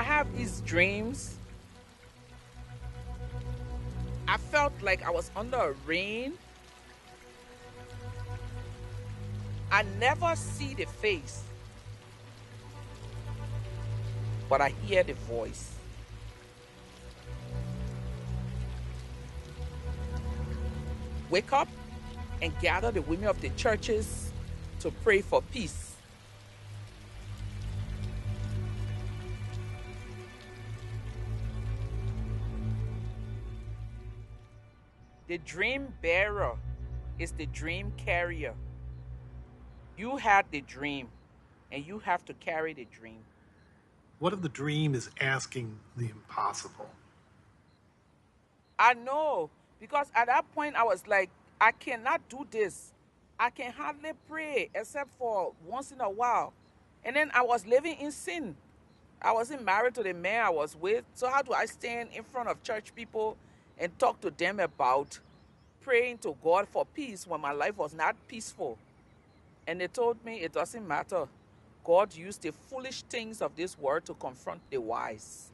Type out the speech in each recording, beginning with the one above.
I have these dreams, I felt like I was under a rain. I never see the face, but I hear the voice. Wake up and gather the women of the churches to pray for peace. The dream bearer is the dream carrier. You had the dream, and you have to carry the dream. What if the dream is asking the impossible? I know, because at that point I was like, I cannot do this. I can hardly pray except for once in a while. And then I was living in sin. I wasn't married to the man I was with. So how do I stand in front of church people and talk to them about praying to God for peace when my life was not peaceful? And they told me it doesn't matter. God used the foolish things of this world to confront the wise.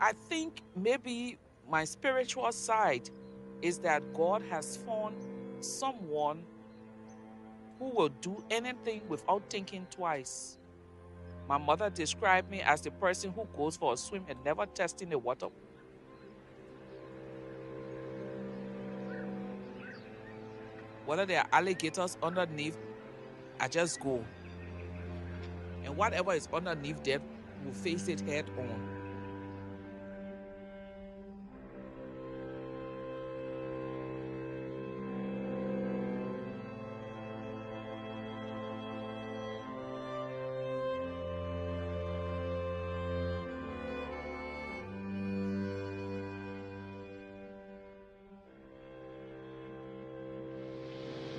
I think maybe my spiritual side is that God has found someone who will do anything without thinking twice. My mother described me as the person who goes for a swim and never testing the water. Whether there are alligators underneath, I just go. And whatever is underneath there, we'll face it head on.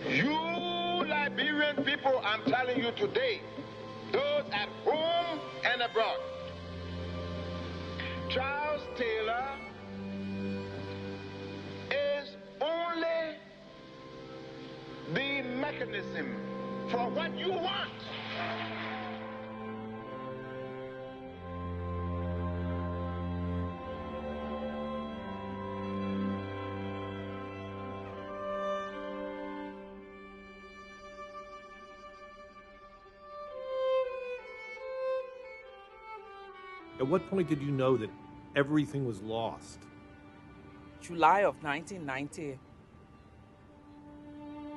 You Liberian people, I'm telling you today, those at home and abroad, Charles Taylor is only the mechanism for what you want. At what point did you know that everything was lost? July of 1990.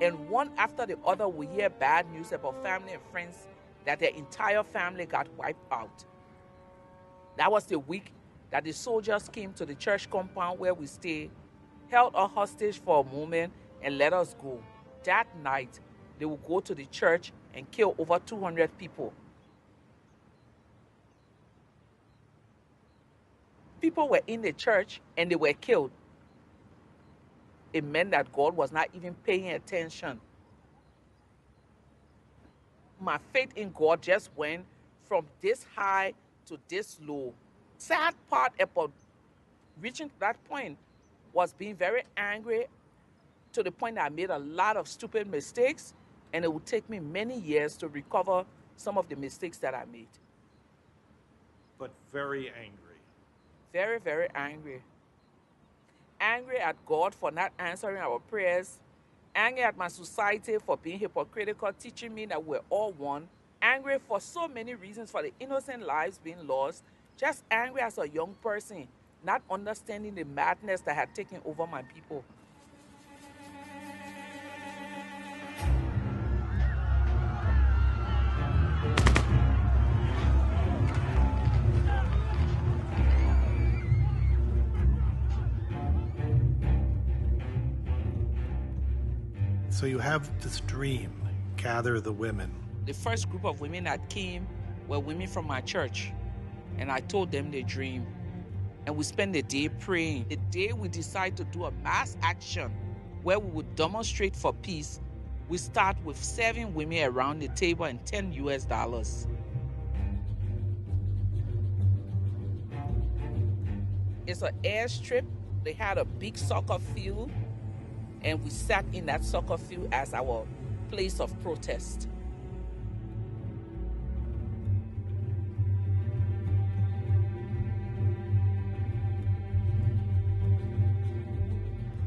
And one after the other, we hear bad news about family and friends that their entire family got wiped out. That was the week that the soldiers came to the church compound where we stay, held us hostage for a moment, and let us go. That night, they would go to the church and kill over 200 people. People were in the church and they were killed. It meant that God was not even paying attention. My faith in God just went from this high to this low. Sad part about reaching that point was being very angry to the point that I made a lot of stupid mistakes, and it would take me many years to recover some of the mistakes that I made. But very angry. Very, very angry. Angry at God for not answering our prayers. Angry at my society for being hypocritical, teaching me that we're all one. Angry for so many reasons, for the innocent lives being lost. Just angry as a young person, not understanding the madness that had taken over my people. So you have this dream, gather the women. The first group of women that came were women from my church, and I told them the dream. And we spent the day praying. The day we decided to do a mass action where we would demonstrate for peace, we start with 7 women around the table and $10 US. It's an airstrip. They had a big soccer field, and we sat in that soccer field as our place of protest.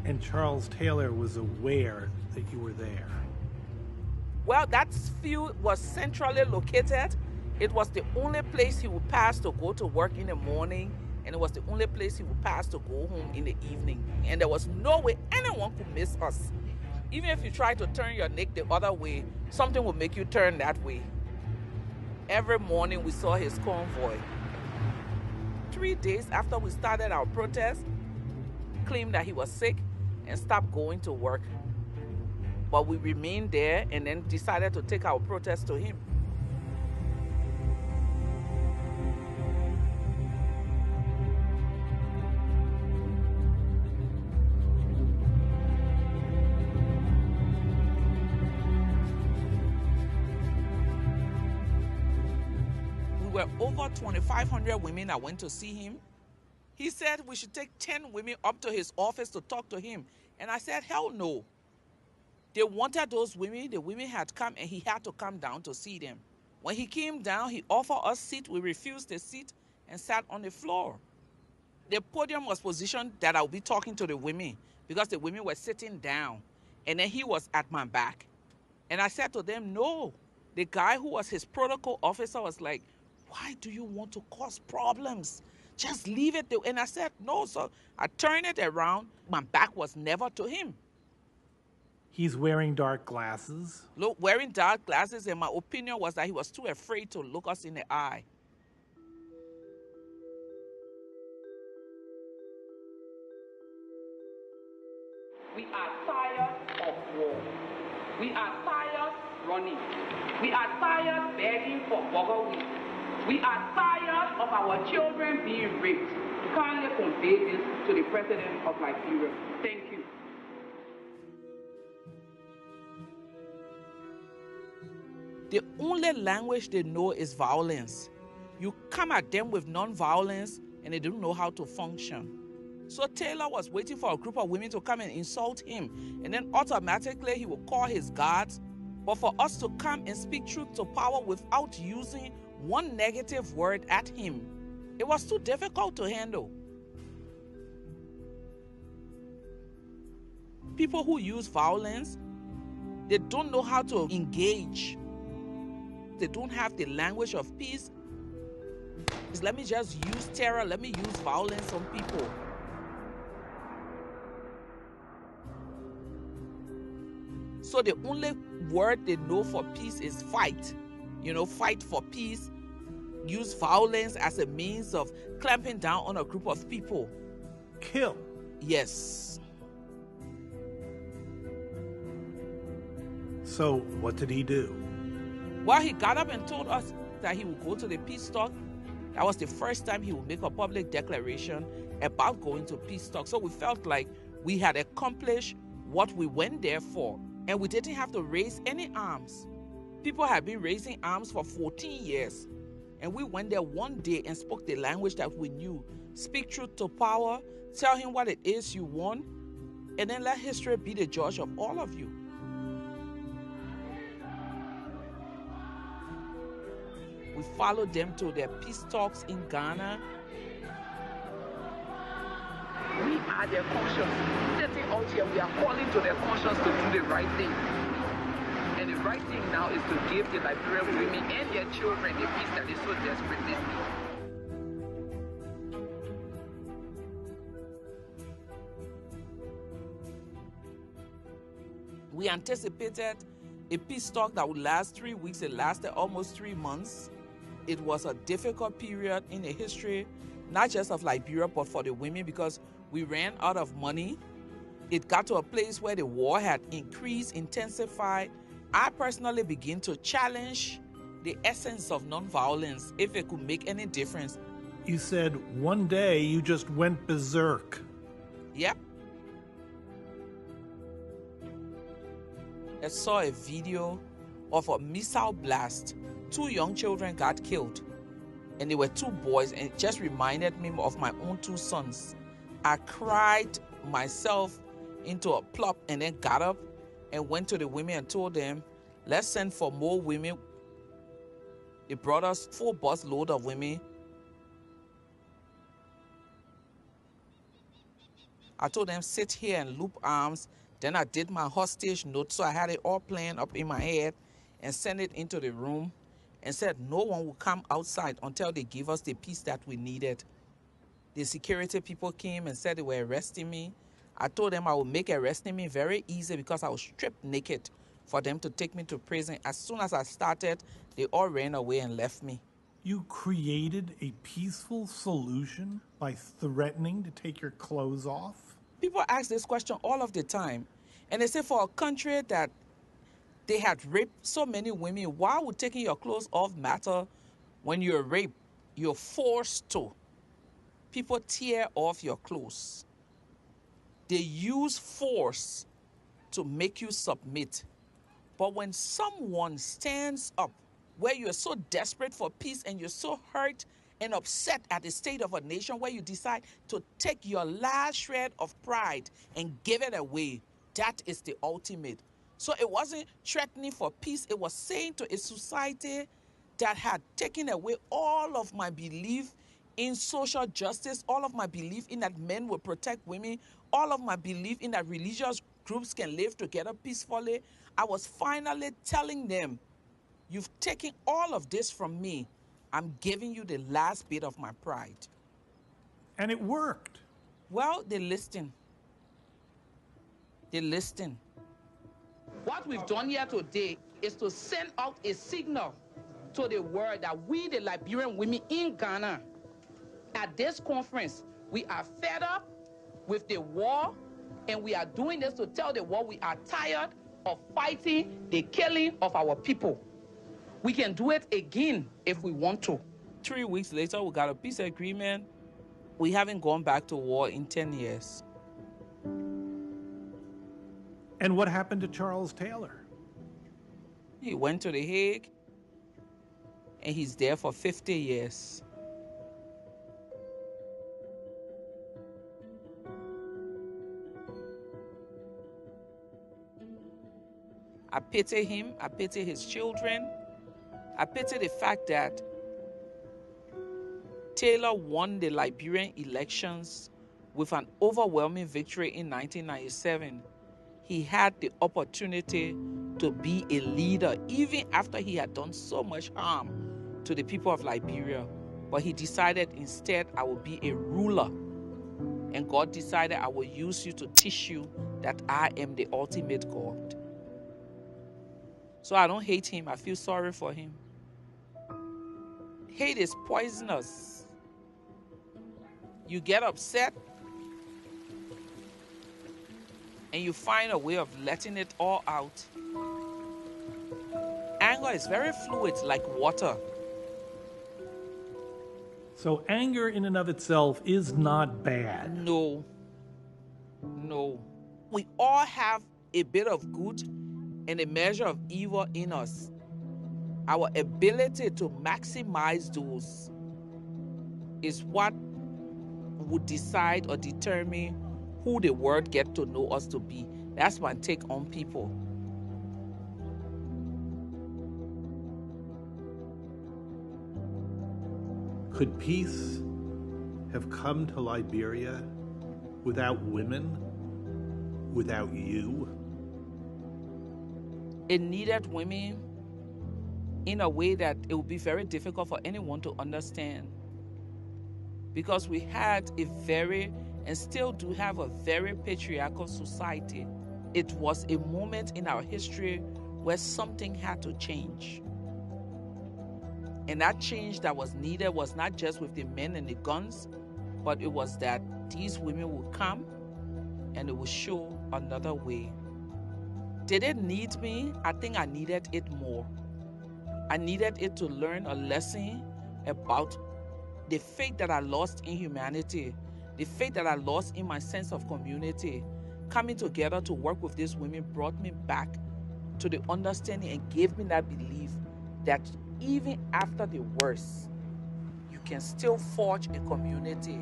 And Charles Taylor was aware that you were there. Well, that field was centrally located. It was the only place he would pass to go to work in the morning, and it was the only place he would pass to go home in the evening. And there was no way anyone could miss us. Even if you try to turn your neck the other way, something will make you turn that way. Every morning we saw his convoy. 3 days after we started our protest, claimed that he was sick and stopped going to work. But we remained there and then decided to take our protest to him. We were over 2,500 women that went to see him. He said we should take 10 women up to his office to talk to him. And I said, hell no. They wanted those women. The women had come and he had to come down to see them. When he came down, he offered us seat. We refused the seat and sat on the floor. The podium was positioned that I would be talking to the women because the women were sitting down. And then he was at my back. And I said to them, no. The guy who was his protocol officer was like, why do you want to cause problems? Just leave it there. And I said, no. So I turned it around. My back was never to him. He's wearing dark glasses. Look, wearing dark glasses, and my opinion was that he was too afraid to look us in the eye. We are tired of war. We are tired running. We are tired begging for burger week. We are tired of our children being raped. Kindly convey this to the president of Liberia. Thank you. The only language they know is violence. You come at them with non-violence and they don't know how to function. So Taylor was waiting for a group of women to come and insult him, and then automatically he would call his guards. But for us to come and speak truth to power without using one negative word at him, it was too difficult to handle. People who use violence, they don't know how to engage. They don't have the language of peace. Let me just use terror. Let me use violence on people. So the only word they know for peace is fight. You know, fight for peace. Use violence as a means of clamping down on a group of people. Kill. Yes. So what did he do? Well, he got up and told us that he would go to the peace talk. That was the first time he would make a public declaration about going to peace talk. So we felt like we had accomplished what we went there for. And we didn't have to raise any arms. People had been raising arms for 14 years. And we went there one day and spoke the language that we knew. Speak truth to power, tell him what it is you want, and then let history be the judge of all of you. We followed them to their peace talks in Ghana. We are their conscience. Sitting out here, we are calling to their conscience to do the right thing. And the right thing now is to give the Liberian women and their children the peace that they so desperately need. We anticipated a peace talk that would last 3 weeks. It lasted almost 3 months. It was a difficult period in the history, not just of Liberia, but for the women, because we ran out of money. It got to a place where the war had increased, intensified. I personally began to challenge the essence of nonviolence, if it could make any difference. You said one day you just went berserk. Yep. I saw a video of a missile blast. 2 young children got killed, and they were 2 boys, and it just reminded me of my own 2 sons. I cried myself into a plop and then got up and went to the women and told them let's send for more women. They brought us 4 bus load of women. I told them, sit here and loop arms. Then I did my hostage note, so I had it all planned up in my head and sent it into the room and said no one will come outside until they give us the peace that we needed. The security people came and said they were arresting me. I told them I would make arresting me very easy because I was stripped naked for them to take me to prison. As soon as I started, they all ran away and left me. You created a peaceful solution by threatening to take your clothes off? People ask this question all of the time. And they say for a country that they had raped so many women, why would taking your clothes off matter when you're raped? You're forced to. People tear off your clothes. They use force to make you submit. But when someone stands up where you're so desperate for peace and you're so hurt and upset at the state of a nation, where you decide to take your last shred of pride and give it away, that is the ultimate. So it wasn't threatening for peace. It was saying to a society that had taken away all of my belief in social justice, all of my belief in that men will protect women, all of my belief in that religious groups can live together peacefully. I was finally telling them, you've taken all of this from me. I'm giving you the last bit of my pride. And it worked. Well, they listened. They listened. What we've done here today is to send out a signal to the world that we, the Liberian women in Ghana, at this conference, we are fed up with the war, and we are doing this to tell the world we are tired of fighting the killing of our people. We can do it again if we want to. 3 weeks later, we got a peace agreement. We haven't gone back to war in 10 years. And what happened to Charles Taylor? He went to The Hague, and he's there for 50 years. I pity him. I pity his children. I pity the fact that Taylor won the Liberian elections with an overwhelming victory in 1997. He had the opportunity to be a leader even after he had done so much harm to the people of Liberia. But he decided instead, I will be a ruler. And God decided, I will use you to teach you that I am the ultimate God. So I don't hate him. I feel sorry for him. Hate is poisonous. You get upset and you find a way of letting it all out. Anger is very fluid, like water. So anger in and of itself is not bad. No. No. We all have a bit of good and a measure of evil in us. Our ability to maximize those is what would decide or determine who the world get to know us to be. That's my take on people. Could peace have come to Liberia without women, without you? It needed women in a way that it would be very difficult for anyone to understand. Because we had a very, and still do have a very patriarchal society. It was a moment in our history where something had to change. And that change that was needed was not just with the men and the guns, but it was that these women would come and it would show another way. Did it need me? I think I needed it more. I needed it to learn a lesson about the faith that I lost in humanity, the faith that I lost in my sense of community. Coming together to work with these women brought me back to the understanding and gave me that belief that even after the worst, you can still forge a community.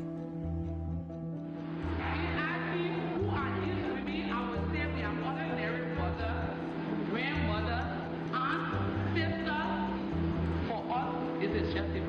Who are these women? I would say we are mother, grandmother, ეს შეათი